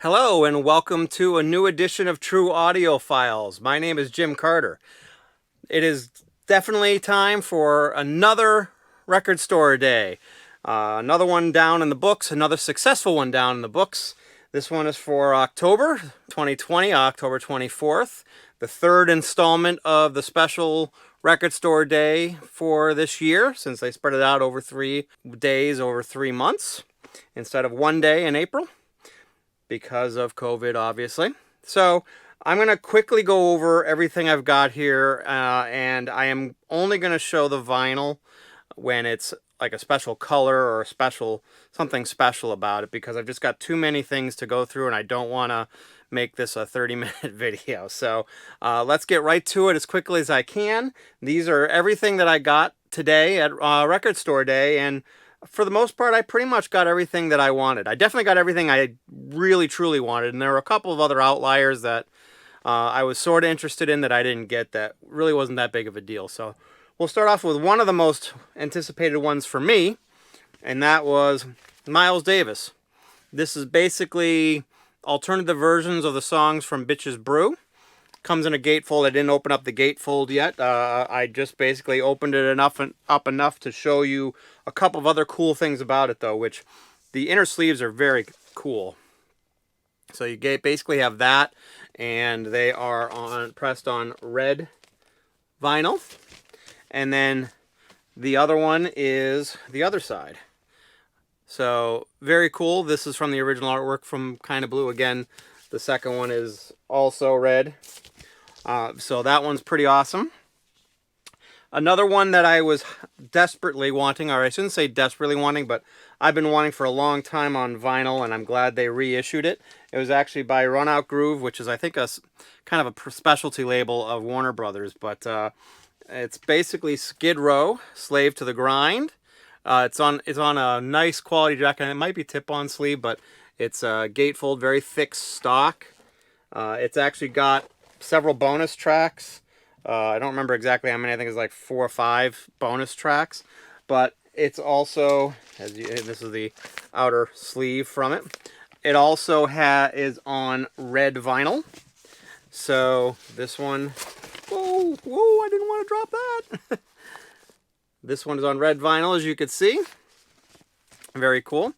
Hello and welcome to a new edition of True Audio Files. My name is Jim Carter. It is definitely time for another record store day. Another one down in the books, another successful one down in the books. This one is for October 2020, October 24th, the third installment of the special record store day for this year, since they spread it out over 3 days over 3 months instead of one day in April, because of COVID, obviously. So I'm going to quickly go over everything I've got here, and I am only going to show the vinyl when it's like a special color or something special about it, because I've just got too many things to go through and I don't want to make this a 30-minute video. So let's get right to it as quickly as I can. These are everything that I got today at Record Store Day, and for the most part, I pretty much got everything that I wanted. I definitely got everything I really, truly wanted, and there were a couple of other outliers that I was sort of interested in that I didn't get that really wasn't that big of a deal. So we'll start off with one of the most anticipated ones for me, and that was Miles Davis. This is basically alternative versions of the songs from Bitches Brew. Comes in a gatefold. I didn't open up the gatefold yet. I just basically opened it up enough to show you a couple of other cool things about it, though, which the inner sleeves are very cool. So you basically have that, and they are pressed on red vinyl. And then the other one is the other side. So very cool. This is from the original artwork from Kinda Blue. Again, the second one is also red. So that one's pretty awesome. Another one that I was desperately wanting, or I shouldn't say desperately wanting, but I've been wanting for a long time on vinyl, and I'm glad they reissued it. It was actually by Run Out Groove, which is, I think, kind of a specialty label of Warner Brothers. But it's basically Skid Row, Slave to the Grind. It's on a nice quality jacket. It might be tip-on sleeve, but it's gatefold, very thick stock. It's actually got several bonus tracks. I don't remember exactly how many. I think it's like 4 or 5 bonus tracks. But it's also, this is the outer sleeve from it. It also is on red vinyl. So this one, whoa, I didn't want to drop that. This one is on red vinyl, as you can see. Very cool.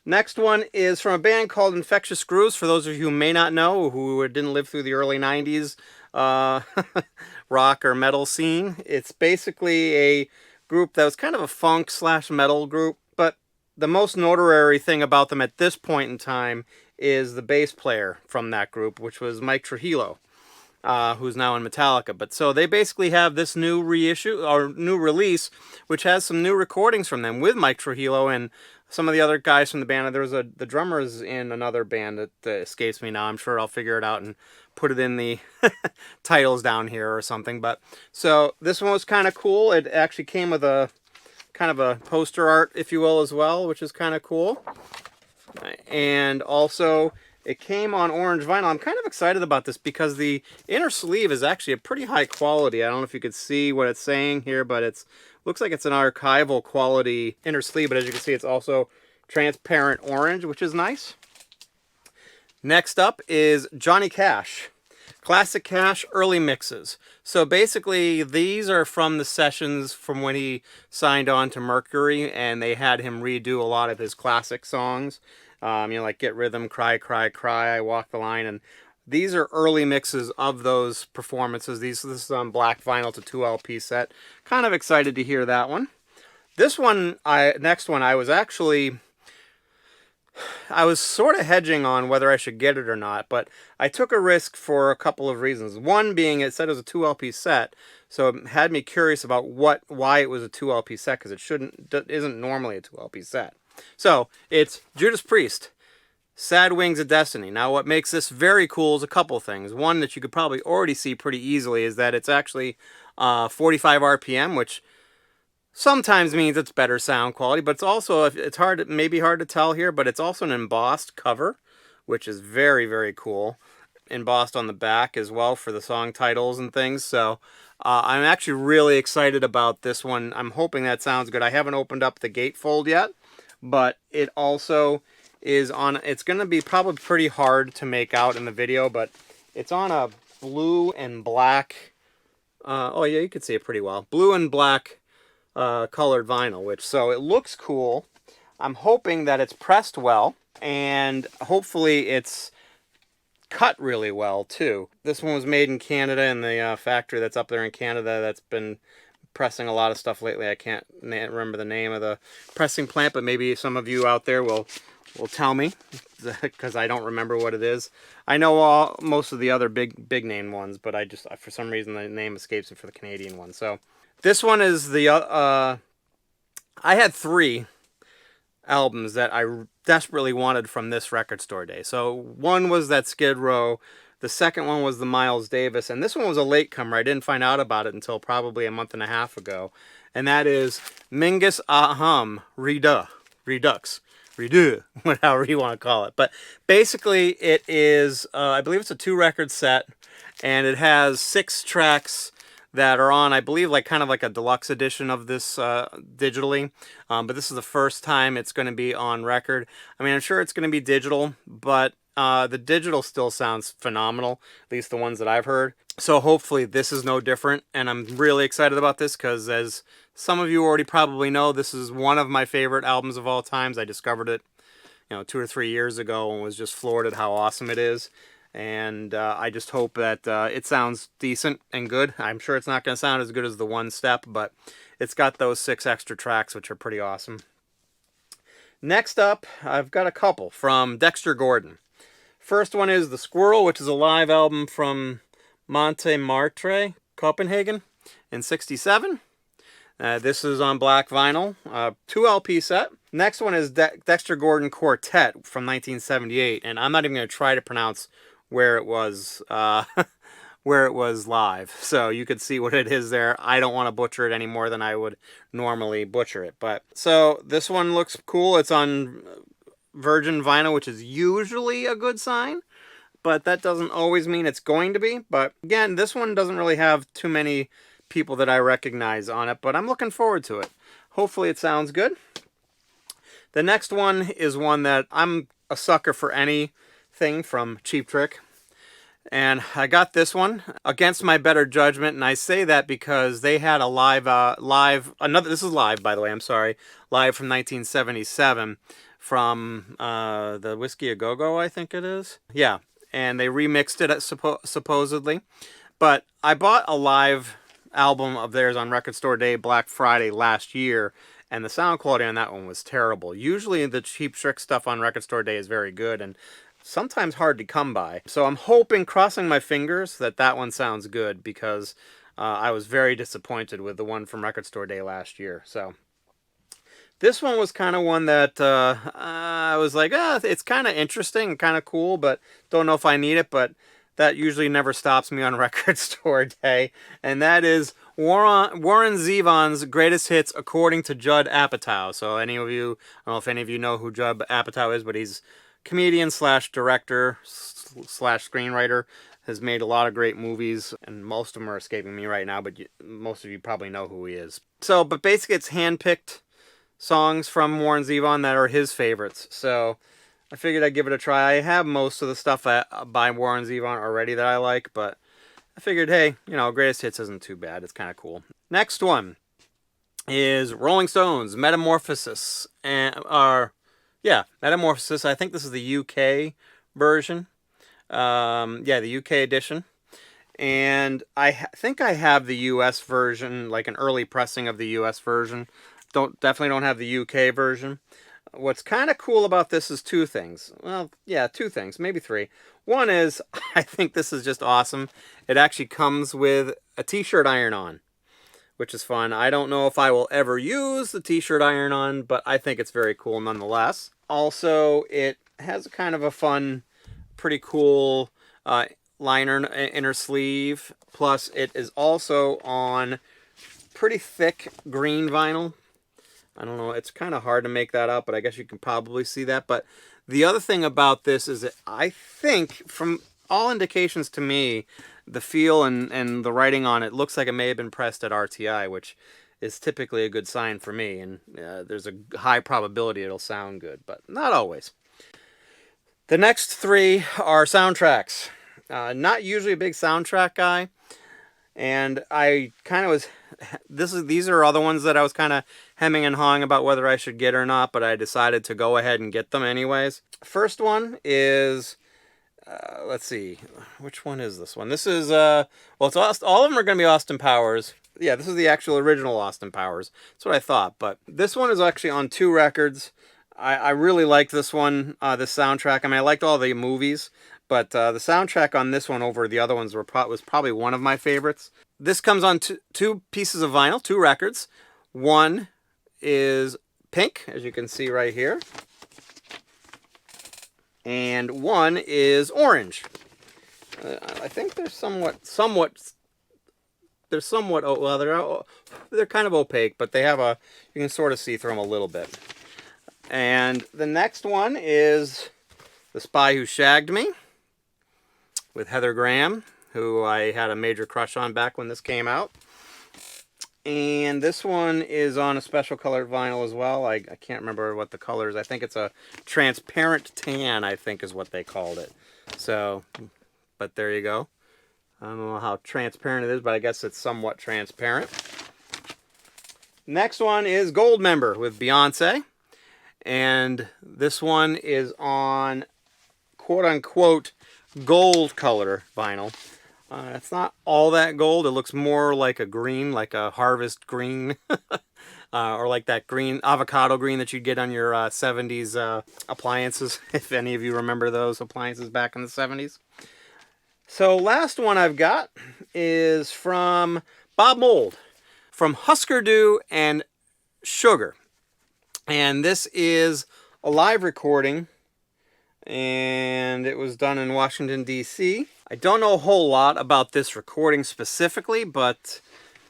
Next one is from a band called Infectious Grooves. For those of you who may not know, who didn't live through the early 90s rock or metal scene, it's basically a group that was kind of a funk/metal group, but the most notoriety thing about them at this point in time is the bass player from that group, which was Mike Trujillo, who's now in Metallica. But so they basically have this new reissue or new release, which has some new recordings from them with Mike Trujillo and some of the other guys from the band. There was the drummer's in another band that escapes me now. I'm sure I'll figure it out and put it in the titles down here or something. But so this one was kind of cool. It actually came with a kind of a poster art, if you will, as well, which is kind of cool. And also it came on orange vinyl. I'm kind of excited about this because the inner sleeve is actually a pretty high quality. I don't know if you could see what it's saying here, but it's looks like it's an archival quality inner sleeve, but as you can see, it's also transparent orange, which is nice. Next up is Johnny Cash. Classic Cash early mixes. So basically, these are from the sessions from when he signed on to Mercury, and they had him redo a lot of his classic songs. Like Get Rhythm, Cry, Cry, Cry, I Walk the Line, and these are early mixes of those performances. This is on black vinyl to 2 LP set. Kind of excited to hear that one. This one, next one, I was sort of hedging on whether I should get it or not, but I took a risk for a couple of reasons. One being it said it was a 2 LP set, so it had me curious about why it was a 2 LP set, because it isn't normally a 2 LP set. So it's Judas Priest, Sad Wings of Destiny. Now, what makes this very cool is a couple things. One that you could probably already see pretty easily is that it's actually 45 RPM, which sometimes means it's better sound quality, but it's also, maybe hard to tell here, but it's also an embossed cover, which is very, very cool. Embossed on the back as well for the song titles and things. So I'm actually really excited about this one. I'm hoping that sounds good. I haven't opened up the gatefold yet, but it also is on, it's going to be probably pretty hard to make out in the video, but it's on a blue and black, oh yeah, you can see it pretty well, blue and black colored vinyl, which, so it looks cool. I'm hoping that it's pressed well, and hopefully it's cut really well too. This one was made in Canada, in the factory that's up there in Canada that's been pressing a lot of stuff lately. I can't remember the name of the pressing plant, but maybe some of you out there will tell me, because I don't remember what it is. I know most of the other big name ones, but I just, for some reason, the name escapes me for the Canadian one. So this one is the I had 3 albums that I desperately wanted from this record store day. So one was that Skid Row, the second one was the Miles Davis, and this one was a latecomer. I didn't find out about it until probably a month and a half ago, and that is Mingus Aham Redux, whatever you want to call it. But basically it is, I believe it's a 2-record set, and it has 6 tracks that are on, I believe, like kind of like a deluxe edition of this digitally. But this is the first time it's going to be on record. I mean, I'm sure it's going to be digital, but the digital still sounds phenomenal, at least the ones that I've heard. So hopefully this is no different, and I'm really excited about this because, as some of you already probably know, this is one of my favorite albums of all times. I discovered it, 2 or 3 years ago and was just floored at how awesome it is. And I just hope that it sounds decent and good. I'm sure it's not going to sound as good as the One Step, but it's got those 6 extra tracks, which are pretty awesome. Next up, I've got a couple from Dexter Gordon. First one is The Squirrel, which is a live album from Montmartre, Copenhagen, in '67. This is on black vinyl, 2 LP set. Next one is Dexter Gordon Quartet from 1978, and I'm not even going to try to pronounce where it was live, so you could see what it is there. I don't want to butcher it any more than I would normally butcher it. But so this one looks cool. It's on virgin vinyl, which is usually a good sign, but that doesn't always mean it's going to be. But again, this one doesn't really have too many people that I recognize on it, but I'm looking forward to it. Hopefully it sounds good. The next one is one that I'm a sucker for, anything from Cheap Trick. And I got this one against my better judgment, and I say that because they had a live, this is live, by the way, I'm sorry, live from 1977 from the Whiskey A Go-Go, I think it is. Yeah, and they remixed it supposedly. But I bought a live album of theirs on Record Store Day, Black Friday last year, and the sound quality on that one was terrible. Usually the Cheap Trick stuff on Record Store Day is very good and sometimes hard to come by. So I'm hoping, crossing my fingers, that that one sounds good, because I was very disappointed with the one from Record Store Day last year. So this one was kind of one that I was like, it's kind of interesting and kind of cool, but don't know if I need it. But that usually never stops me on Record Store Day, and that is Warren Zevon's Greatest Hits According to Judd Apatow. So any of you, I don't know if any of you know who Judd Apatow is, but he's comedian slash director slash screenwriter, has made a lot of great movies, and most of them are escaping me right now, but most of you probably know who he is. So, but basically it's handpicked songs from Warren Zevon that are his favorites. So I figured I'd give it a try. I have most of the stuff by Warren Zevon already that I like, but I figured, hey, Greatest Hits isn't too bad. It's kind of cool. Next one is Rolling Stones, Metamorphosis. Metamorphosis. I think this is the UK version. The UK edition. And I think I have the US version, like an early pressing of the US version. Definitely don't have the UK version. What's kind of cool about this is 2 things. Well, yeah, 2 things, maybe 3. One is, I think this is just awesome. It actually comes with a t-shirt iron-on, which is fun. I don't know if I will ever use the t-shirt iron-on, but I think it's very cool nonetheless. Also, it has kind of a fun, pretty cool liner inner sleeve. Plus, it is also on pretty thick green vinyl. I don't know, it's kind of hard to make that out, but I guess you can probably see that. But the other thing about this is that I think, from all indications to me, the feel and the writing on it looks like it may have been pressed at RTI, which is typically a good sign for me. And there's a high probability it'll sound good, but not always. The next three are soundtracks. Not usually a big soundtrack guy, and I kind of was. These are other ones that I was kind of hemming and hawing about whether I should get or not, but I decided to go ahead and get them anyways. First one is, let's see, which one is this one? This is well, it's all of them are going to be Austin Powers. Yeah, this is the actual original Austin Powers. That's what I thought, but this one is actually on 2 records. I really like this one, this soundtrack. I mean, I liked all the movies, but the soundtrack on this one over the other ones was probably one of my favorites. This comes on two pieces of vinyl, 2 records. One is pink, as you can see right here, and one is orange. I think they're well, they're kind of opaque, but they have you can sort of see through them a little bit. And the next one is The Spy Who Shagged Me with Heather Graham, who I had a major crush on back when this came out. And this one is on a special colored vinyl as well. I can't remember what the color is. I think it's a transparent tan, I think is what they called it. So, but there you go. I don't know how transparent it is, but I guess it's somewhat transparent. Next one is Goldmember with Beyonce. And this one is on quote-unquote gold color vinyl. It's not all that gold. It looks more like a green, like a harvest green. Or like that green, avocado green that you'd get on your 70s appliances, if any of you remember those appliances back in the 70s. So last one I've got is from Bob Mould, from Husker Du and Sugar. And this is a live recording, and it was done in Washington, D.C. I don't know a whole lot about this recording specifically, but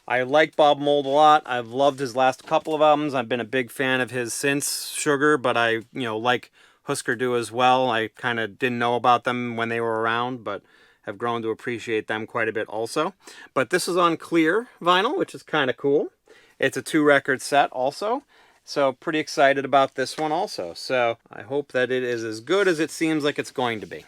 I like Bob Mould a lot. I've loved his last couple of albums. I've been a big fan of his since Sugar, but I like Husker Du as well. I kind of didn't know about them when they were around, but have grown to appreciate them quite a bit also. But this is on clear vinyl, which is kind of cool. It's a 2-record set also. So pretty excited about this one also. So I hope that it is as good as it seems like it's going to be.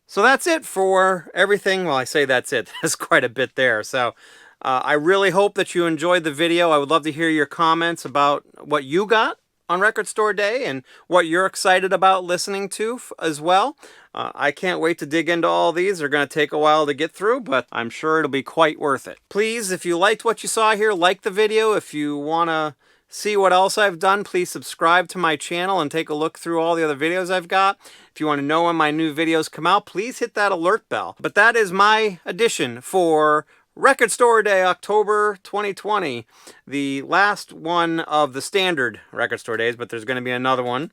So that's it for everything. Well, I say that's it. There's quite a bit there. So I really hope that you enjoyed the video. I would love to hear your comments about what you got on Record Store Day and what you're excited about listening to as well. I can't wait to dig into all these. They're going to take a while to get through, but I'm sure it'll be quite worth it. Please, if you liked what you saw here, like the video. If you want to see what else I've done, please subscribe to my channel and take a look through all the other videos I've got. If you want to know when my new videos come out, please hit that alert bell. But that is my edition for Record Store Day, October 2020. The last one of the standard Record Store Days, but there's going to be another one,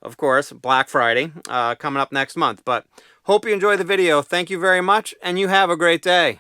of course, Black Friday, coming up next month. But hope you enjoy the video. Thank you very much, and you have a great day.